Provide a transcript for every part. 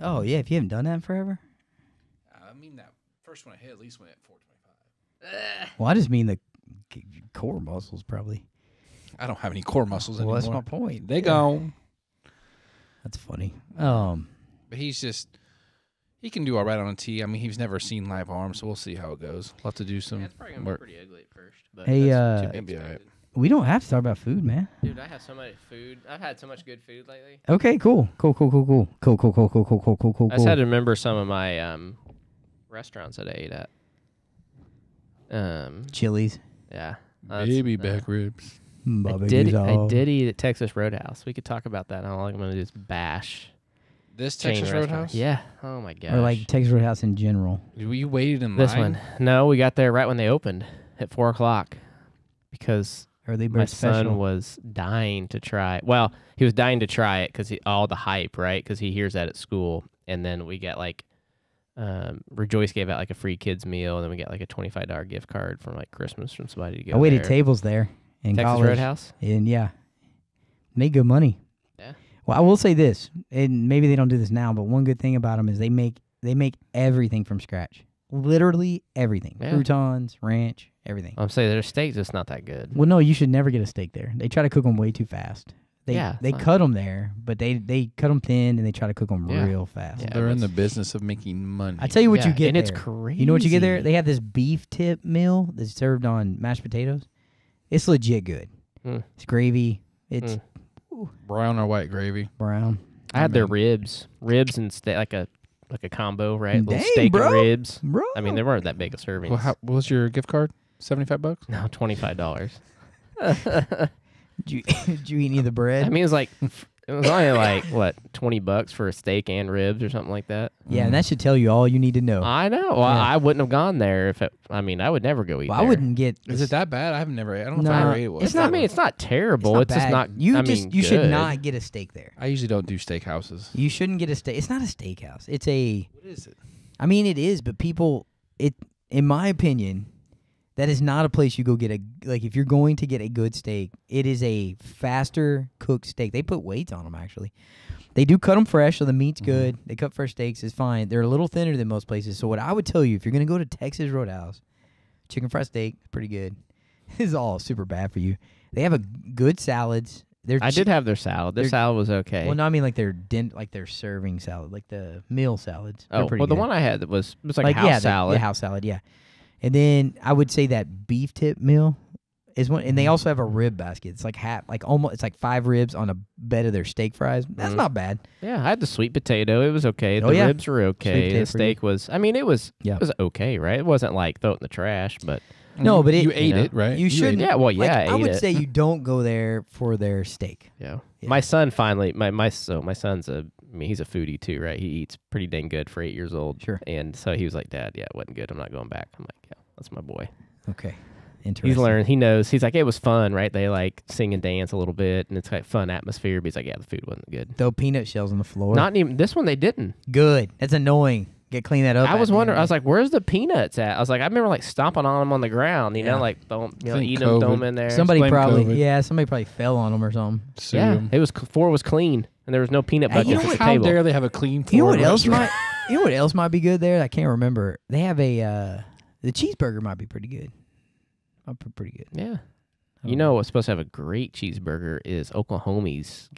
Oh, yeah, if you haven't done that in forever? I mean, that first one I hit at least went at 425. Well, I just mean the core muscles, probably. I don't have any core muscles anymore. Well, that's my point. They gone. That's funny. But he's just, he can do all right on a tee. I mean, he's never seen live arms, so we'll see how it goes. We'll have to do some It's probably going to be pretty ugly at first. But Hey, that's to be it'll be all right. expected. we don't have to talk about food, man. Dude, I have so much food. I've had so much good food lately. Okay, cool. Cool. I just had to remember some of my restaurants that I ate at. Chili's. Yeah. Baby back ribs. I did eat at Texas Roadhouse. We could talk about that. How long I'm going to just bash. This chain Texas restaurants. Roadhouse? Yeah. Oh, my gosh. Or like Texas Roadhouse in general. You waited in This line? one. No, we got there right when they opened at 4 o'clock because Are they my special? son was dying to try it. Well, he was dying to try it because all the hype, right? Because he hears that at school. And then we get like, Rejoice gave out like a free kids meal. And then we get like a $25 gift card from like Christmas from somebody to go I waited there. tables there in Texas college. Roadhouse? And yeah, made good money. Yeah. Well, I will say this, and maybe they don't do this now, but one good thing about them is they make everything from scratch. Literally everything. Yeah. Croutons, ranch, everything. I'm saying their steak's just not that good. Well, no, you should never get a steak there. They try to cook them way too fast. They fine. cut them there, but they cut them thin and they try to cook them Yeah. real fast. Yeah. They're in the business of making money. I tell you what you get and there. it's crazy. You know what you get there? They have this beef tip meal that's served on mashed potatoes. It's legit good. Mm. It's gravy. It's Brown or white gravy? brown. I had their ribs and steak, like a combo, right? Dang, Little steak bro. and ribs. Bro. I mean, they weren't that big of servings. Well, what was your gift card? $75? No, $25. Did you eat any of the bread? I mean, it was only like what, $20 for a steak and ribs or something like that. yeah, and that should tell you all you need to know. I know. Well, Yeah. I wouldn't have gone there if it. I mean, I would never go eat Well, there. I wouldn't get. Is it that bad? I don't know if No, I ever ate it. It's not. I mean, it's not terrible. It's, just bad. not. You I just mean, you should good. not get a steak there. I usually don't do steakhouses. You shouldn't get a steak. It's not a steakhouse. It's a. What is it? I mean, it is, but people. In my opinion, that is not a place you go get if you're going to get a good steak, it is a faster cooked steak. They put weights on them, actually. They do cut them fresh, so the meat's good. They cut fresh steaks. It's fine. They're a little thinner than most places. So what I would tell you, if you're going to go to Texas Roadhouse, chicken fried steak, pretty good. This is all super bad for you. They have good salads. I did have their salad. Their salad was okay. Well, no, I mean like their serving salad, like the meal salads. They're pretty well, the good. one I had was like house salad. Yeah, house salad, yeah. And then I would say that beef tip meal is one, and they also have a rib basket. It's like it's like 5 ribs on a bed of their steak fries. That's not bad. Yeah, I had the sweet potato. It was okay. Oh, The yeah. ribs were okay. potato The for you. steak was. I mean, it was okay, right? It wasn't like throw it in the trash, but No, but you ate know, it, right? You shouldn't. Yeah, well, yeah, I I ate would it. say you don't go there for their steak. yeah. Yeah. My son finally. My son's he's a foodie too, right? He eats pretty dang good for 8 years old. Sure. And so he was like, "Dad, yeah, it wasn't good. I'm not going back." I'm like, "Yeah, that's my boy." Okay, interesting. He's learned. He knows. He's like, it was fun, right? They like sing and dance a little bit, and it's like fun atmosphere. But he's like, yeah, the food wasn't good. Throw peanut shells on the floor. Not even this one. They didn't. good. That's annoying. Clean that up. I was after wondering. you. I was like, where's the peanuts at? I was like, I remember like stomping on them on the ground. You know, Yeah. like Think eat them, throw them COVID. in there. somebody Blame probably COVID. somebody probably fell on them or something. Sue Yeah, them. it was floor was clean, and there was no peanut Hey, buckets you know at what- the How table. dare they have a clean floor? You know what in a else restaurant? might? You know what else might be good there? I can't remember. They have the cheeseburger might be pretty good. Pretty good. Yeah. You know what's supposed to have a great cheeseburger is Oklahomies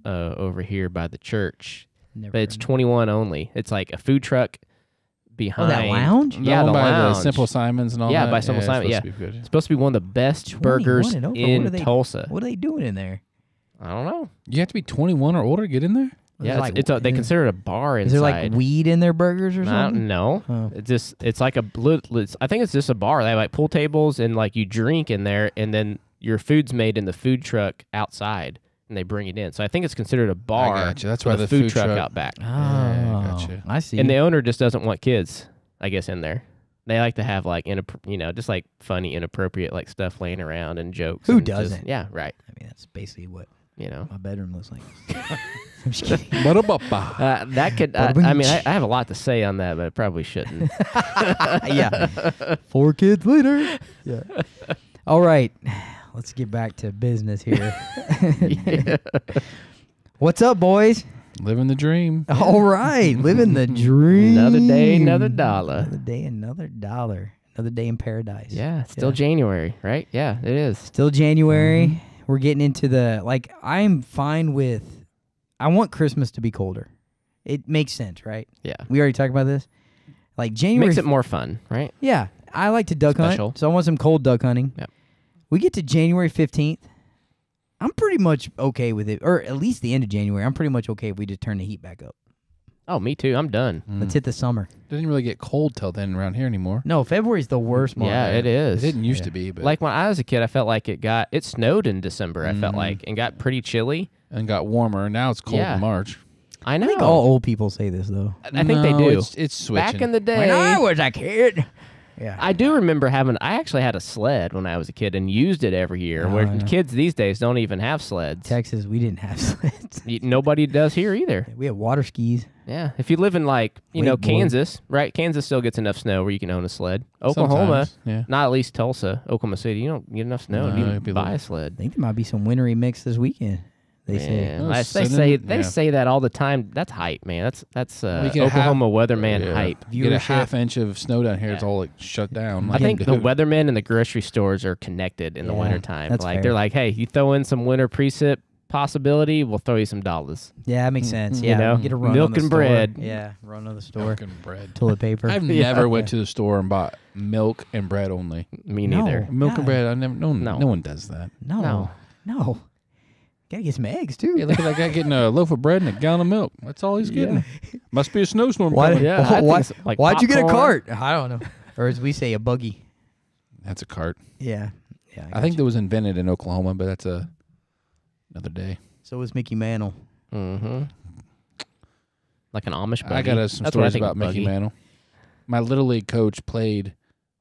over here by the church. Never But it's heard of 21 only. It's like a food truck behind. that lounge? Yeah, Owned the by lounge. the Simple Simons and all Yeah, that. by Simple it's Simon, supposed to be good. It's supposed to be one of the best 21 burgers and over. in What are they- Tulsa. What are they doing in there? I don't know. You have to be 21 or older to get in there? Yeah, Is they consider it a bar Is inside. there like weed in their burgers or something? No, Oh. it's like I think it's just a bar. They have like pool tables and like you drink in there, and then your food's made in the food truck outside, and they bring it in. So I think it's considered a bar. I gotcha. That's with why a the food food truck truck- out back. Oh, Yeah, gotcha. I see. And the owner just doesn't want kids, I guess, in there. They like to have like just like funny, inappropriate like stuff laying around and jokes. Who and just- doesn't? yeah, right. I mean, that's basically what You know. my bedroom looks like. I'm just kidding. That could. I mean, I have a lot to say on that, but I probably shouldn't. Yeah. 4 kids later. Yeah. All right. Let's get back to business here. What's up, boys? Living the dream. All right, living the dream. Another day, another dollar. Another day, another dollar. Another day in paradise. Yeah, still January, right? Yeah, it is. Still January. We're getting into the, like, I'm fine with, I want Christmas to be colder. It makes sense, right? Yeah. We already talked about this. Like January. Makes it more fun, right? Yeah. I like to duck Special. hunt, so I want some cold duck hunting. Yep. We get to January 15th. I'm pretty much okay with it, or at least the end of January. I'm pretty much okay if we just turn the heat back up. Oh, me too. I'm done. Let's hit the summer. Didn't really get cold till then around here anymore. No, February's the worst month. Yeah, it It is. didn't used to be, but Like when I was a kid, I felt like it snowed in December, I felt like, and got pretty chilly. and got warmer. Now it's cold Yeah. in March. I know. I think all old people say this, though. I think they No, do. It's switching. Back in the day, When I was a kid. Yeah. I do remember I actually had a sled when I was a kid and used it every year, Oh, where yeah. kids these days don't even have sleds. Texas, we didn't have sleds. Nobody does here either. We have water skis. Yeah. If you live in you know, Wakeboard. Kansas, right? Kansas still gets enough snow where you can own a sled. Oklahoma, Sometimes, yeah. not at least Tulsa, Oklahoma City, you don't get enough snow No, to it'd be even buy little. a sled. I think there might be some wintry mix this weekend. They say. Man, Oh, they sitting- yeah. say that all the time. That's hype, man. That's We get a Oklahoma weatherman Yeah. hype. You get a Viewership. half inch of snow down here. It's all like shut down. I Like, think the dude, weathermen and the grocery stores are connected in the Yeah, wintertime. that's Like fair. they're like, hey, you throw in some winter precip possibility, we'll throw you some dollars. Yeah, that makes sense. You Yeah, know, get a run milk on the and store. bread. Yeah, run on the store. milk and bread. Toilet paper. I've Yeah. never went to the store and bought milk and bread only. Me No. neither. Milk God. and bread. I never. No No. one does that. No. No. Gotta get some eggs, too. Hey, look at that guy getting a loaf of bread and a gallon of milk. That's all he's getting. Must be a snowstorm Why- coming. Yeah, I think Why, it's like why'd you get a popcorn. cart? I don't know. Or as we say, a buggy. That's a cart. Yeah. Yeah. I think that was invented in Oklahoma, but that's another day. So was Mickey Mantle. Mm-hmm. Like an Amish buggy. I got some That's what I stories think about of Mickey buggy. Mantle. My little league coach played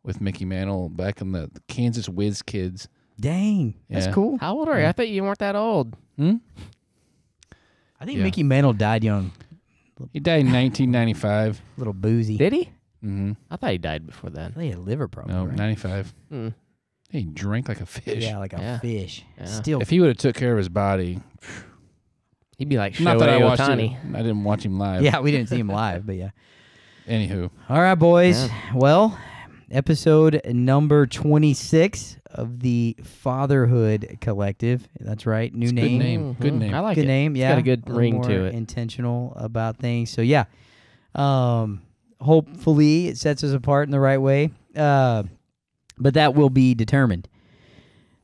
with Mickey Mantle back in the Kansas Whiz Kids. Dang. That's Yeah. cool. How old are you? Yeah. I thought you weren't that old. I think Yeah. Mickey Mantle died young. He died in 1995. A little boozy. Did he? Mm-hmm. I thought he died before then. I think he had a liver problem. No, right? 95. Hmm. He drank like a fish. Yeah, like a Yeah. fish. Yeah. Still. If he would have took care of his body, He'd be like not that I Shohei watched Ohtani. it. I didn't watch him live. Yeah, we didn't see him live, but yeah. Anywho, All right, boys. Well, episode number 26 of the Fatherhood Collective. That's right. New It's a good name. name. Good Mhm. name. I like Good it. name. It's Yeah. got a good little ring to more it. Intentional about things. So, yeah. Hopefully it sets us apart in the right way. But that will be determined.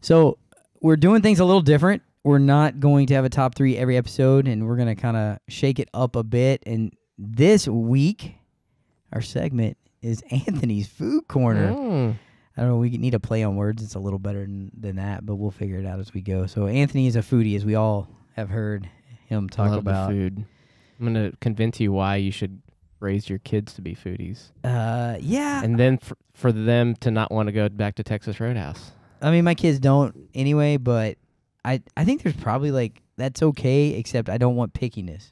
So, we're doing things a little different. We're not going to have a top 3 every episode, and we're going to kind of shake it up a bit. And this week, our segment is Anthony's Food Corner. Mm. I don't know. We need a play on words. It's a little better than that, but we'll figure it out as we go. So Anthony is a foodie, as we all have heard him I talk love about. the food. I'm going to convince you why you should raise your kids to be foodies. Yeah. And then for them to not want to go back to Texas Roadhouse. I mean, my kids don't anyway, but I think there's probably that's okay, except I don't want pickiness.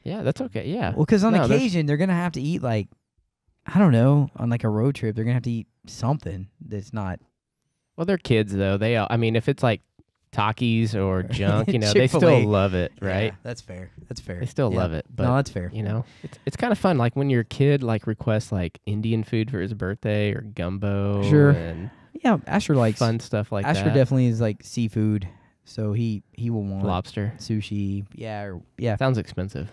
Yeah, that's okay. Yeah. Well, because on No, there's- occasion they're gonna have to eat I don't know, on a road trip they're gonna have to eat something that's not. Well, they're kids though. I mean, if it's like Takis or junk, they Chick-fil-A. still love it, right? Yeah, that's fair. That's fair. They still Yeah. love it. But No, that's fair. it's kind of fun. Like when your kid requests Indian food for his birthday or gumbo, Sure. and Yeah, Asher likes fun stuff like Asher that. definitely is seafood, so he will want Lobster sushi. Yeah. sounds expensive.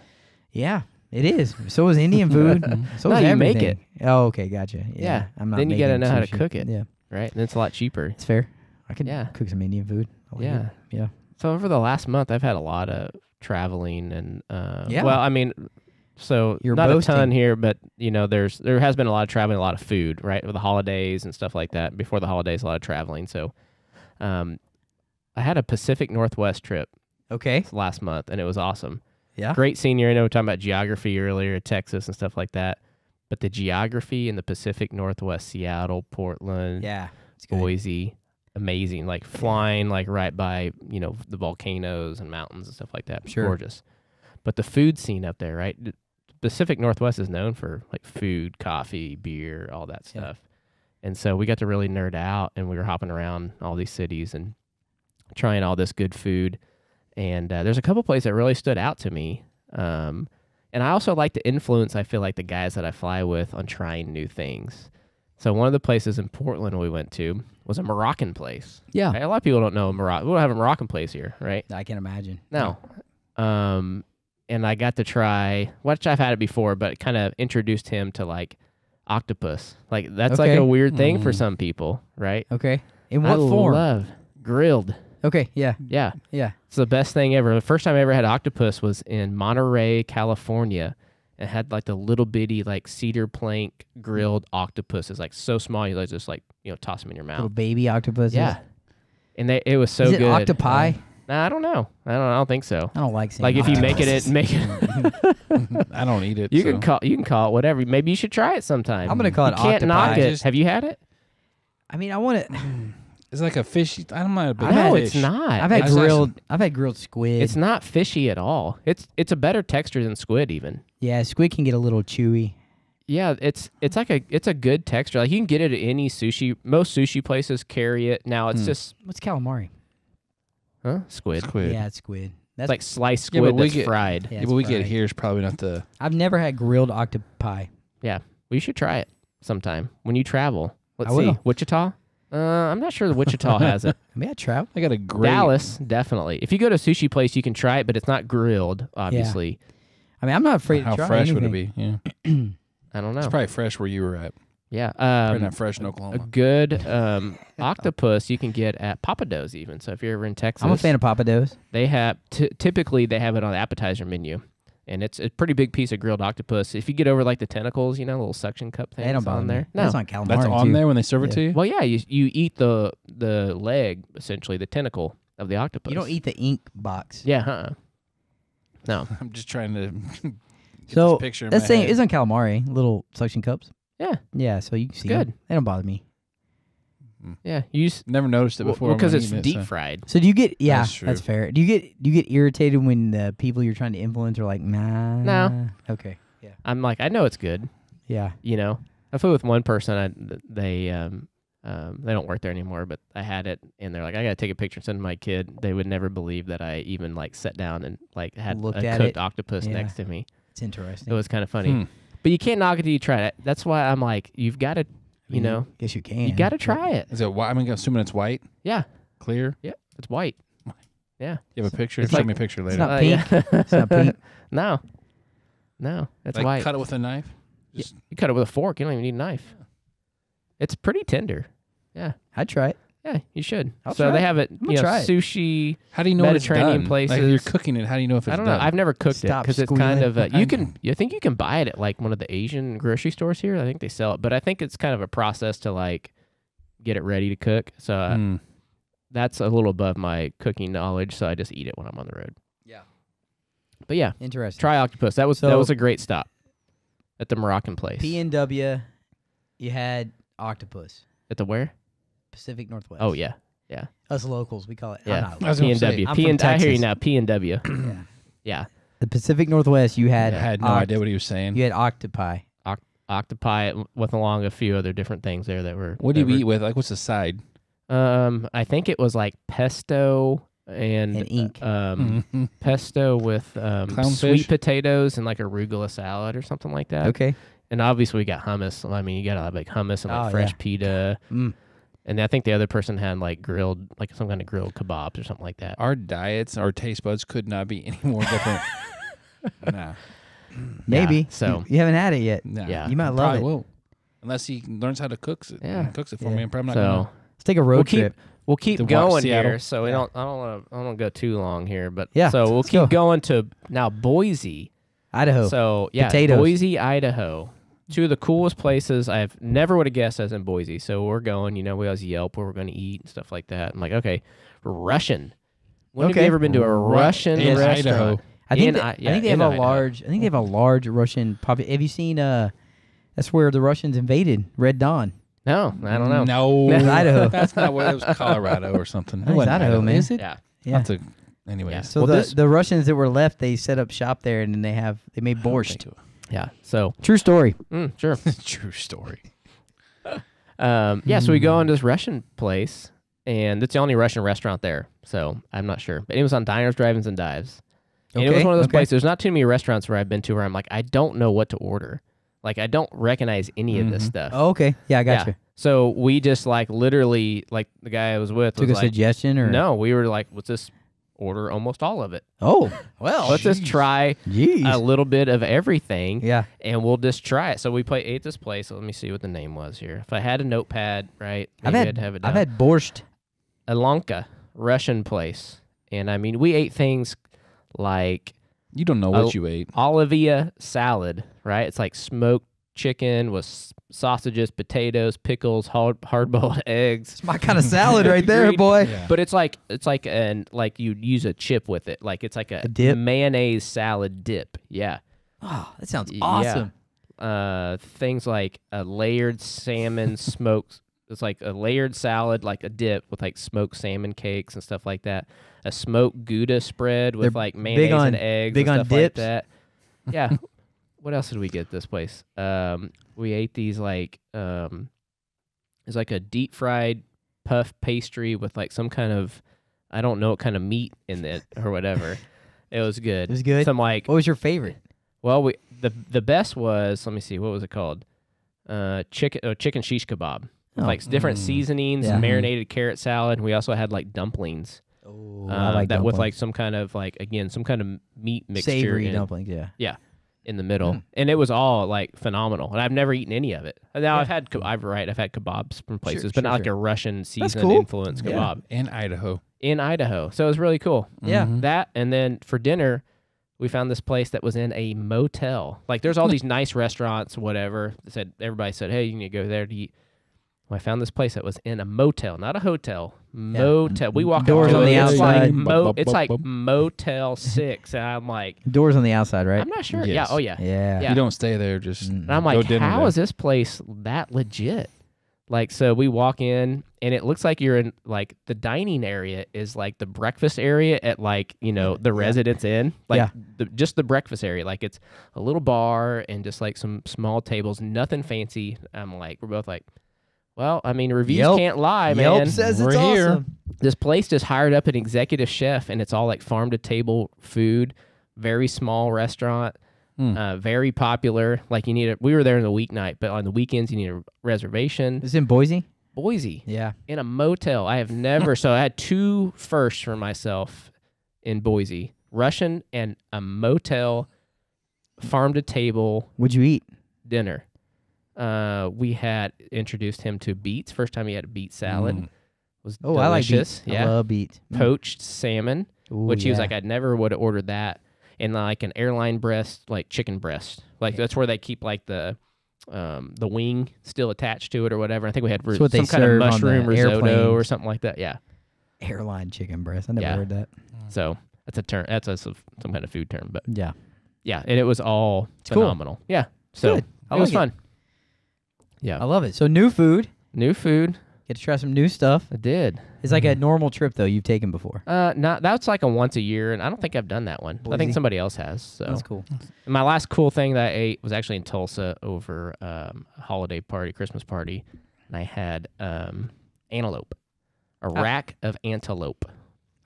Yeah, it is. So is Indian food. So No, is you make everything. Oh, okay, gotcha. Yeah. I'm not Then you gotta making know how to sushi. cook it. Yeah, Right, and it's a lot cheaper. it's fair. I can Yeah. cook some Indian food. I like Yeah. it. Yeah. So over the last month, I've had a lot of traveling and Yeah. well, I mean, so You're not boasting. a ton here, but there has been a lot of traveling, a lot of food, right, with the holidays and stuff like that. Before the holidays, a lot of traveling. So, I had a Pacific Northwest trip Okay. last month, and it was awesome. Yeah. Great scenery. I know we were talking about geography earlier, Texas and stuff like that, but the geography in the Pacific Northwest, Seattle, Portland, Yeah. It's good. Boise, amazing. Flying right by the volcanoes and mountains and stuff like that. Sure. Gorgeous. But the food scene up there, right? The Pacific Northwest is known for food, coffee, beer, all that Yeah. stuff. And so we got to really nerd out, and we were hopping around all these cities and trying all this good food. And there's a couple places that really stood out to me. And I also like to influence, I feel like, the guys that I fly with on trying new things. So one of the places in Portland we went to was a Moroccan place. Yeah. Right? A lot of people don't know Morocco. We don't have a Moroccan place here, right? I can imagine. No. And I got to try, which I've had it before, but it kind of introduced him to like octopus. Like that's like Okay. a weird thing for some people, right? Okay. In what I form? love grilled. Okay. Yeah. Yeah. Yeah. It's the best thing ever. The first time I ever had octopus was in Monterey, California. It had like the little bitty like cedar plank grilled octopus. It's like so small you just like, toss them in your mouth. Little baby octopus. Yeah. And it was so Is it good. octopi? Nah, I don't know. I don't think so. I don't like saying Like if you make octopus. it, make it. I don't eat it. You so. can call it whatever. Maybe you should try it sometime. I'm gonna call it You can't knock octopi. it. Have you had it? I mean, I want it. It's like a fishy. I'm not a big No, fish. it's not. I've had It's grilled. I've had grilled squid. It's not fishy at all. It's a better texture than squid even. Yeah, squid can get a little chewy. Yeah, it's a good texture. Like you can get it at any sushi. Most sushi places carry it. Now it's just What's calamari? squid. Squid. Yeah, it's squid. That's It's like sliced Yeah, but squid we that's get- fried. Yeah, Yeah, it's but we get fried. here is probably not the. I've never had grilled octopi. Yeah, well, you should try it sometime when you travel. Let's I see, will. Wichita. I'm not sure Wichita has it. I mean, I travel. I got a great. Dallas, definitely. If you go to a sushi place, you can try it, but it's not grilled, obviously. I mean, I'm not afraid How to try fresh anything. would it be? Yeah, I don't know. it's probably fresh where you were at. Yeah. Probably not fresh in A Oklahoma. good octopus you can get at Papados even. So if you're ever in Texas, I'm a fan of Papados. they have typically they have it on the appetizer menu, and it's a pretty big piece of grilled octopus. If you get over like the tentacles, little suction cup They things don't bother on me. there. No, That's on calamari. That's on too. there when they serve it Yeah. to you. well, yeah, you eat the leg essentially, the tentacle of the octopus. You don't eat the ink box. Yeah, no. I'm just trying to. Get So this picture in that's my saying head. it's on calamari. Little suction cups. Yeah, Yeah, so you can see good. them. They don't bother me. yeah. You use Never noticed it before. because when it's eating it, deep so. fried. So do you get? Yeah, That's true. that's fair. Do you get irritated when the people you're trying to influence are like, nah? No. Okay. Yeah. I'm like, I know it's good. Yeah. I flew with one person. They don't work there anymore, but I had it, and they're like, I gotta take a picture and send to my kid. They would never believe that I even like sat down and like had Looked a at cooked it. octopus Yeah. next to me. It's interesting. It was kind of funny, Hmm. but you can't knock it till you try it. That's why I'm like, you've got to, Guess you can. you got to try it. Is it white? I'm assuming it's white, Yeah, clear. yeah, it's white. Yeah, You have a picture. It's Show like- me a picture later. not pink. yeah. It's not pink. No, it's like white. cut it with a knife. Yeah, you cut it with a fork. You don't even need a knife. It's pretty tender. Yeah. I'd try it. Yeah, you should. I'll so try they it. have it, gonna try it. sushi. How do you know when it's Mediterranean done? places. Like you're cooking it. How do you know if it's I don't done? know. I've never cooked Stop it because it's kind squealing. of you think you can buy it at like one of the Asian grocery stores here. I think they sell it, but I think it's kind of a process to like get it ready to cook. So Hmm. that's a little above my cooking knowledge. So I just eat it when I'm on the road. Yeah. But yeah, Interesting. try octopus. That was So- a great stop at the Moroccan place. PNW, you had octopus. At the where? Pacific Northwest. Oh yeah, Us locals, we call it. yeah. I'm not I was gonna say, PNW. I'm from I hear you Texas. now. PNW. yeah. Yeah. The Pacific Northwest, you I had had no oct- idea what he was saying. You had octopi. Octopi with along a few other different things there that were. What do that you were- eat with? Like, what's the side? I think it was like pesto and ink. Mhm. pesto with Clownfish? sweet potatoes and like arugula salad or something like that. Okay. And obviously we got hummus. I mean, you got to have like hummus and like Oh, fresh yeah. pita. Mm. And I think the other person had like grilled, like some kind of grilled kebabs or something like that. Our diets, our taste buds could not be any more different. Nah. Maybe. Yeah, so- you haven't had it yet. Nah. Yeah. You might love Probably it. won't. Unless he learns how to cook it. Yeah. Cooks it for Yeah. me. I'm probably not So gonna. Let's take a road We'll keep- trip. we'll keep To watch going Seattle. here. So we Yeah. don't. I don't want to go too long here, but Yeah, So we'll let's keep go. going to now Boise. Idaho. So yeah, Potatoes. Boise, Idaho. Two of the coolest places I've never would have guessed as in Boise. So we're going, we always Yelp where we're going to eat and stuff like that. I'm like, okay, Russian. When have Okay. you ever been to a Russian in restaurant? Idaho. I think In they, I- I yeah, think they have in a Idaho. large. I think they have a large Russian population. Have you seen? That's where the Russians invaded Red Dawn. No, I don't know. No. That's Idaho. That's not what it was. Colorado or something. That's wasn't Idaho, man. Is it? Yeah. Yeah. That's a, anyways. Yeah. So Well, the Russians that were left, they set up shop there, and then they made borscht. Yeah. So, True story. sure. True story. Yeah, so we go into this Russian place, and it's the only Russian restaurant there. So I'm not sure. But it was on Diners, Drive-Ins, and Dives. And it was one of those okay. places. There's not too many restaurants where I've been to where I'm like, I don't know what to order. Like, I don't recognize any of this stuff. Oh, okay. Yeah, I got you. So we just like literally, like the guy I was with Took was a like, suggestion or no, we were like, let's just order almost all of it. Oh, well. Let's just try Jeez. a little bit of everything. Yeah. And we'll just try it. So we ate this place. Let me see what the name was here. If I had a notepad, right? I've maybe I'd have it down. I've had borscht. Alanka, Russian place. And I mean, we ate things like You don't know what you ate. Olivia salad, right? It's like smoked chicken with sausages, potatoes, pickles, hard-boiled eggs. It's my kind of salad right there, Agreed. boy. Yeah. But it's like like you'd use a chip with it. Like it's like a dip? mayonnaise salad dip. Yeah. Oh, that sounds Yeah. awesome. Things like a layered salmon smoked. It's like a layered salad, like a dip with like smoked salmon cakes and stuff like that. A smoked Gouda spread with They're like mayonnaise and eggs big and on stuff dips. like that. Yeah. What else did we get at this place? We ate these like it's like a deep fried puff pastry with like some kind of, I don't know what kind of meat in it or whatever. It was good. It was good? Some like, What was your favorite? well, the best was, let me see, what was it called? Chicken shish kebab. With Oh. like different seasonings, Yeah. marinated carrot salad. We also had like dumplings. Oh, I like that with dumplings. like some kind of like, again, some kind of meat mixture Savory in, dumplings, yeah. in the middle, and it was all like phenomenal. And I've never eaten any of it. Now I've had I've had kebabs from places, but not like a Russian seasoned cool. influence Yeah. kebab In Idaho. in Idaho. So it was really cool. Yeah. That, and then for dinner, we found this place that was in a motel. Like there's all these nice restaurants, whatever. Everybody said, hey, you need to go there to eat. Well, I found this place that was in a motel, not a hotel. Motel. We walk Doors up to on it. the It's outside. it's like Motel 6. And I'm like, Doors on the outside, right? I'm not sure. Yes. Yeah. Oh, yeah. Yeah. Yeah. You don't stay there. Just And I'm go like, dinner how there. is this place that legit? Like, so we walk in, and it looks like you're in, like, the dining area is like the breakfast area at, like, you know, the Residence Inn. Like, Yeah. just the breakfast area. Like, it's a little bar and just, like, some small tables, nothing fancy. I'm like, we're both like, well, I mean, reviews Yelp. can't lie, Yelp man. says it's We're here. awesome. This place just hired up an executive chef, and it's all, like, farm-to-table food, very small restaurant. Very popular. Like we were there in the weeknight, but on the weekends you need a reservation. It's in Boise? Boise, Yeah. in a motel. I have never. So I had two firsts for myself in Boise: Russian and a motel, farm to table What'd you eat? dinner. We had introduced him to beets. First time he had a beet salad. Was Oh, I like delicious. beets. Yeah, I love beets. poached salmon, Ooh, which he was yeah. like, I'd never would have ordered that. And like an airline breast, like chicken breast, like that's where they keep like the wing still attached to it or whatever. I think we had That's what they some kind of serve on mushroom the risotto airplanes. or something like that. Yeah. Airline chicken breast. I never Yeah. heard that. So that's a term. That's some kind of food term, but Yeah. yeah, and it was all cool. phenomenal. Yeah. So Good. I it was like fun. Yeah. I love it. So new food. New food. Get to try some new stuff. I did. It's like a normal trip though you've taken before. Not that's like a once a year, and I don't think I've done that one. I Boise? think somebody else has. So That's cool. And my last cool thing that I ate was actually in Tulsa over a holiday party, Christmas party, and I had antelope, a rack of antelope.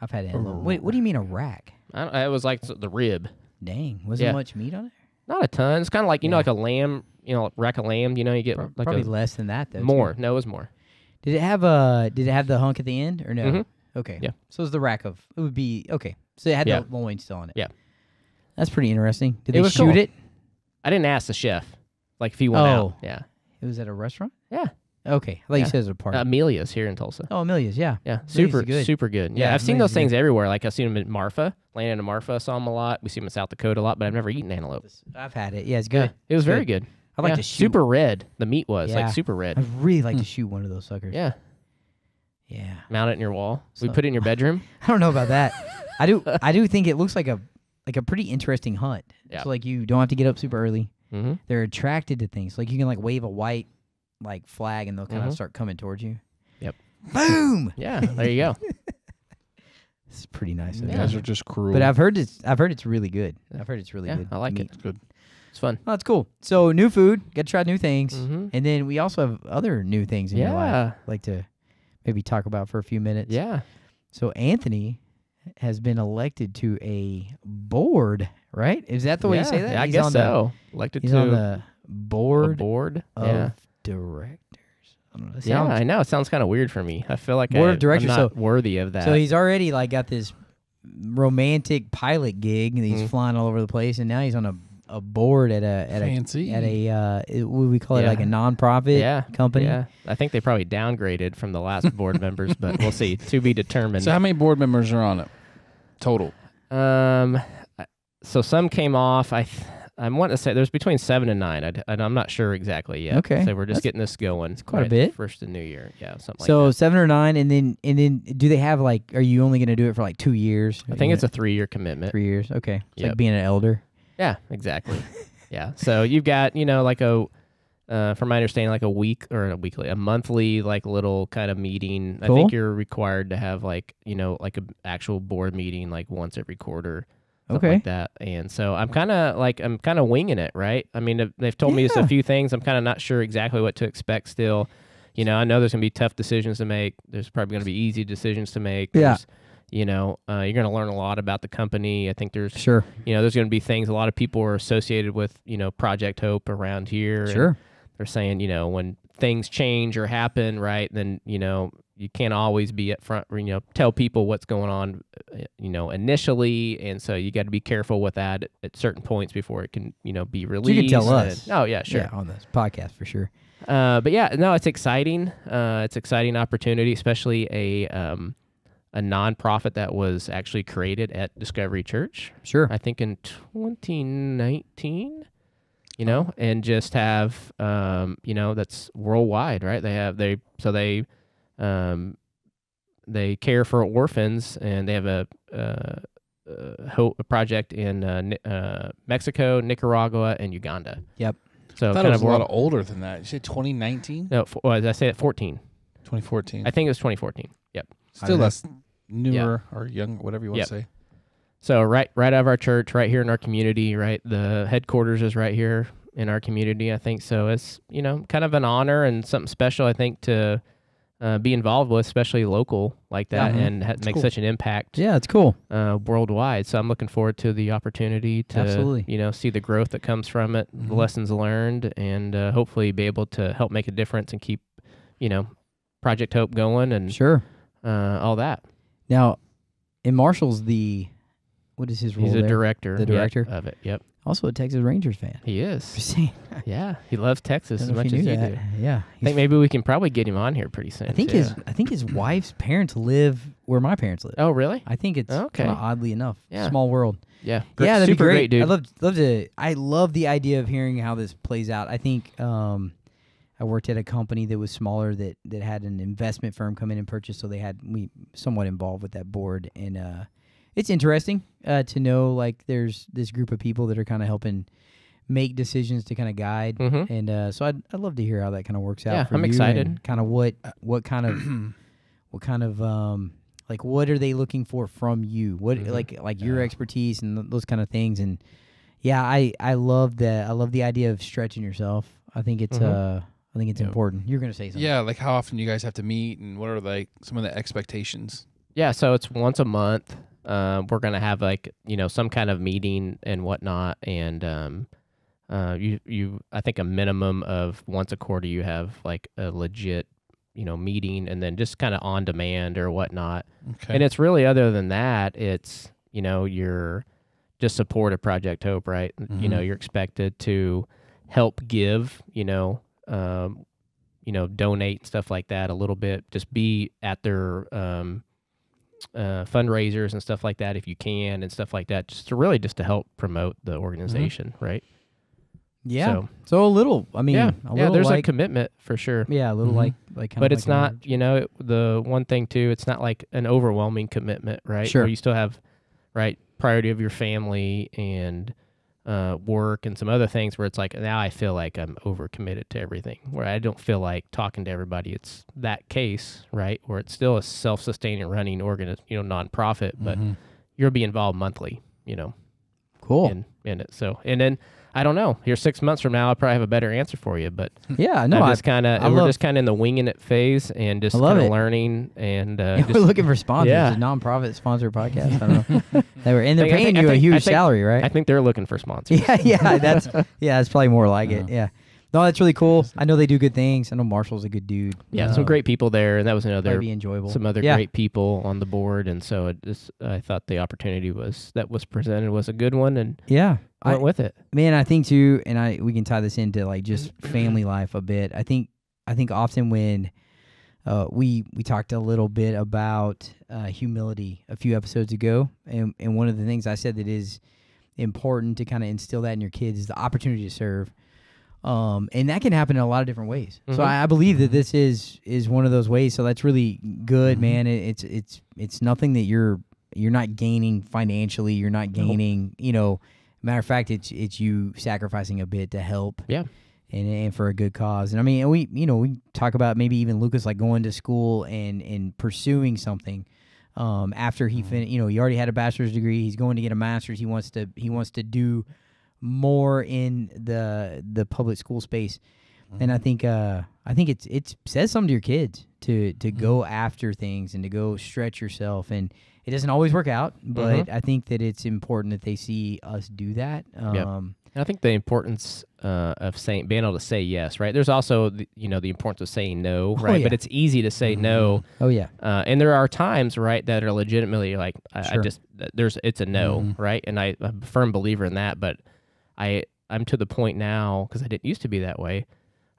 I've had antelope. Wait, what do you mean a rack? It was like the rib. Dang, wasn't Yeah. much meat on it? Not a ton. It's kind of like, you know, Yeah. like a lamb, rack of lamb, you get like Probably a, less than that though. more. too. No, it was more. Did it have the hunk at the end or no? Mhm. Okay. Yeah. So it was the rack of it would be okay. So it had Yeah. the loin still on it. Yeah. That's pretty interesting. Did It they was shoot cool. it? I didn't ask the chef, like if he went Oh. out. Yeah. It was at a restaurant? Yeah. Okay. I thought Yeah. you said it was a party. Amelia's here in Tulsa. Oh, Amelia's, yeah. Yeah, Amelia's super, is good. super good. Yeah, Yeah, I've seen Amelia's those things good. everywhere. Like I've seen them in Marfa, landing in Marfa. I saw them a lot. We see them in South Dakota a lot, but I've never eaten antelope. I've had it. Yeah, it's good. Yeah, it was It's very good. I like Yeah, to shoot. super red. The meat was Yeah. like super red. I'd really like to shoot one of those suckers. Yeah, Yeah. mount it in your wall. We So- put it in your bedroom. I don't know about that. I do think it looks like a pretty interesting hunt. Yeah. So like you don't have to get up super early. Mm-hmm. They're attracted to things. Like you can like wave a white like flag and they'll kind of Mhm. start coming towards you. Yep. Boom. Yeah, there you go. It's pretty nice. You Yeah. guys are just cruel. But I've heard it's really good. I've heard it's really Yeah, good. I like meat. it. It's good. It's fun. Oh, that's cool. So new food, get to try new things, Mhm. and then we also have other new things in your life. Yeah. Like to maybe talk about for a few minutes. Yeah. So Anthony has been elected to a board, right? Is that the way you say that? Yeah, I He's guess on so. Elected He's to on the a board board. of directors. I don't know. That Yeah, sounds- I know. It sounds kind of weird for me. I feel like Board of directors, I'm not worthy of that. So he's already like got this romantic pilot gig, and he's Mhm. flying all over the place, and now he's on a board at a Fancy. what do we call it, Yeah. like a nonprofit company. Yeah, I think they probably downgraded from the last board members, but we'll see. To be determined. So how many board members are on it total? So some came off. I want to say there's between 7 and 9. I'm not sure exactly yet. Okay. So we're just getting this going. It's quite a bit. First of New Year. Yeah, something So like that. 7 or 9, and then do they have like? Are you only going to do it for like 2 years? I think it's a 3-year commitment. 3 years. Okay, it's like Yep. being an elder. Yeah, exactly. Yeah. So you've got, like from my understanding, like a monthly, like little kind of meeting. Cool. I think you're required to have like a actual board meeting like once every quarter. Something Okay. like that. And so I'm kind of winging it, right? I mean, they've told me just Yeah. a few things. I'm kind of not sure exactly what to expect still. I know there's going to be tough decisions to make. There's probably going to be easy decisions to make. Yeah. There's, you're going to learn a lot about the company. I think there's, Sure. there's going to be things a lot of people are associated with, Project Hope around here. Sure. And they're saying, when things change or happen, right, then, you can't always be up front, tell people what's going on, initially. And so you got to be careful with that at certain points before it can, be released. You can tell us. Oh, yeah, sure. Yeah, on this podcast for sure. But yeah, no, it's exciting. It's an exciting opportunity, especially a nonprofit that was actually created at Discovery Church. Sure. I think in 2019, and just have, that's worldwide, right? They care for orphans, and they have a project in Mexico, Nicaragua, and Uganda. Yep. So I thought kind it was of a lot older than that. You said 2019? No, did I say it? 14. 2014. I think it was 2014. Yep. Still less newer or young, whatever you want Yep. to say. So right out of our church, right here in our community, right? The headquarters is right here in our community, I think. So it's, kind of an honor and something special, I think, to be involved with, especially local like that, Yeah. and make cool. such an impact Yeah, it's cool. worldwide. So I'm looking forward to the opportunity to, Absolutely. see the growth that comes from it, the lessons learned, and hopefully be able to help make a difference and keep, Project Hope going and Sure. all that. Now, and Marshall's what is his role He's a there? director. The director? of it. Yep. Also a Texas Rangers fan. He is. Just saying. Yeah. He loves Texas as Don't know if much you as knew you that. do. Yeah. I think maybe we can probably get him on here pretty soon. I think too. his wife's parents live where my parents live. Oh, really? I think it's Okay. kinda oddly enough. Yeah. Small world. Yeah. Yeah, that'd super be great, dude. I love the idea of hearing how this plays out. I think I worked at a company that was smaller that had an investment firm come in and purchase, so we somewhat involved with that board, and it's interesting to know like there's this group of people that are kind of helping make decisions to kind of guide, Mhm. and so I'd love to hear how that kind of works out. Yeah, for I'm you excited. and kind of what kind of like what are they looking for from you? What like your expertise and those kind of things, and yeah, I love that. I love the idea of stretching yourself. I think it's important. You're gonna say something. Yeah, like how often you guys have to meet and what are like some of the expectations? Yeah, so it's once a month. We're gonna have like some kind of meeting and whatnot, and I think a minimum of once a quarter you have like a legit meeting, and then just kind of on demand or whatnot. Okay. And it's really other than that, it's you're just support of Project Hope, right? You're expected to help give, donate stuff like that a little bit. Just be at their fundraisers and stuff like that if you can, and stuff like that, just to help promote the organization, right? Yeah. So a little. I mean, Yeah, a little there's like, a commitment for sure. Yeah, a little like kind But of it's like not, an the one thing too, it's not like an overwhelming commitment, right? Sure. Where you still have, right, priority of your family and work and some other things where it's like, now I feel like I'm overcommitted to everything, where I don't feel like talking to everybody. It's that case, right, where it's still a self-sustaining running nonprofit, but you'll be involved monthly, Cool. in it. So, and then I don't know. Here 6 months from now, I'll probably have a better answer for you. But Yeah, no, I'm just kind of we're love- just kind of in the winging it phase and just I love kind of it. learning and we're just, looking for sponsors. Yeah. A nonprofit sponsored podcast. I don't know. They're I paying think- you a I huge think- salary, right? I think they're looking for sponsors. Yeah, that's probably more like it. Yeah. No, that's really cool. I know they do good things. I know Marshall's a good dude. Yeah, some great people there, and that was another Be enjoyable. some other Yeah. great people on the board, and so I thought the opportunity that was presented was a good one, and Yeah. I went with it. Man, I think too, and we can tie this into like just family life a bit. I think often when we talked a little bit about humility a few episodes ago, and one of the things I said that is important to kind of instill that in your kids is the opportunity to serve. And that can happen in a lot of different ways. So I believe that this is one of those ways. So that's really good, man. It's nothing that you're not gaining financially. You're not gaining, matter of fact, it's you sacrificing a bit to help. Yeah. And for a good cause. And I mean, we talk about maybe even Lucas like going to school and pursuing something. After he he already had a bachelor's degree. He's going to get a master's. He wants to do more in the public school space. And I think it says something to your kids to go after things and to go stretch yourself. And it doesn't always work out, but I think that it's important that they see us do that. And I think the importance of being able to say yes, right? There's also the importance of saying no, right? yeah. But it's easy to say no. Oh yeah. And there are times, right, that are legitimately like Sure. it's a no, right? And I'm a firm believer in that, but I'm to the point now, because I didn't used to be that way.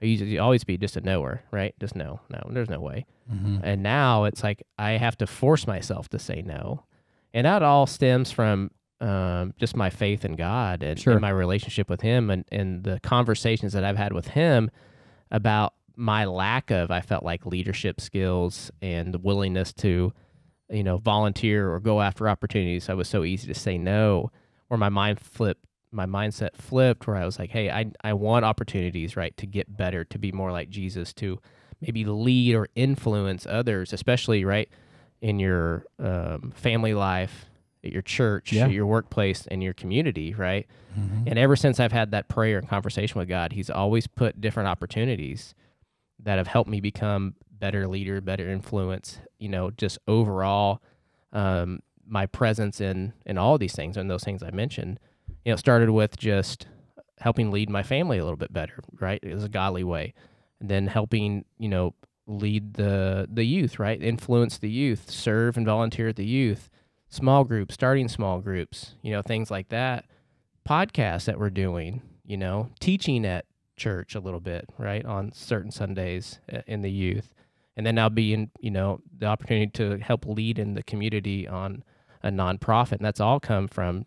I used to always be just a knower, right? Just no, there's no way. And now it's like I have to force myself to say no. And that all stems from just my faith in God and, Sure. and my relationship with Him and the conversations that I've had with Him about my lack of, I felt like, leadership skills and the willingness to, volunteer or go after opportunities. I was so easy to say no, or my mindset flipped, where I was like, hey, I want opportunities, right, to get better, to be more like Jesus, to maybe lead or influence others, especially, right, in your family life, at your church, at your workplace, and your community, right? And ever since I've had that prayer and conversation with God, He's always put different opportunities that have helped me become better leader, better influence, just overall my presence in all these things and those things I mentioned. It started with just helping lead my family a little bit better, right? It was a godly way. And then helping, lead the youth, right? Influence the youth, serve and volunteer at the youth, small groups, starting small groups, things like that. Podcasts that we're doing, teaching at church a little bit, right? On certain Sundays in the youth. And then now being, the opportunity to help lead in the community on a nonprofit. And that's all come from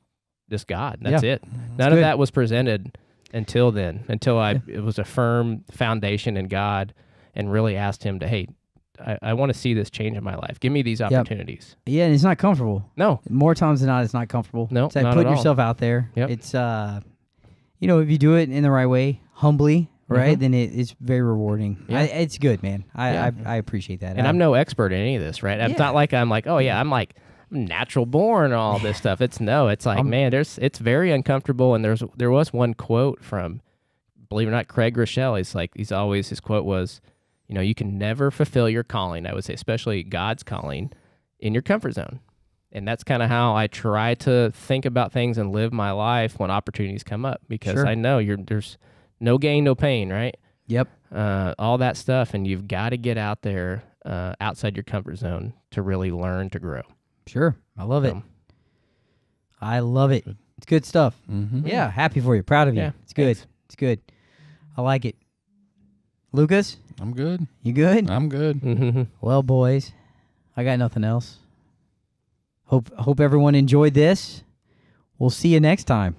this God. That's it. None of that was presented until then, it was a firm foundation in God, and really asked Him to, hey, I want to see this change in my life. Give me these opportunities. Yeah, and it's not comfortable. No. More times than not, it's not comfortable. No, it's like not putting at all. yourself out there. Yep. It's, if you do it in the right way, humbly, right, then it's very rewarding. Yeah. It's good, man. I appreciate that. And I'm no expert in any of this, right? It's not like I'm like, I'm like natural born and all this stuff. It's like, man, it's very uncomfortable. And there was one quote from, believe it or not, Craig Rochelle. His quote was, you can never fulfill your calling, I would say, especially God's calling, in your comfort zone. And that's kind of how I try to think about things and live my life when opportunities come up, because I know there's no gain, no pain, right? Yep. All that stuff. And you've got to get out there outside your comfort zone to really learn to grow. Sure. I love it. I love it. It's good stuff. Yeah. Happy for you. Proud of you. Yeah, It's good. thanks. It's good. I like it. Lucas, I'm good. you good? I'm good. Well, boys, I got nothing else. Hope everyone enjoyed this. We'll see you next time.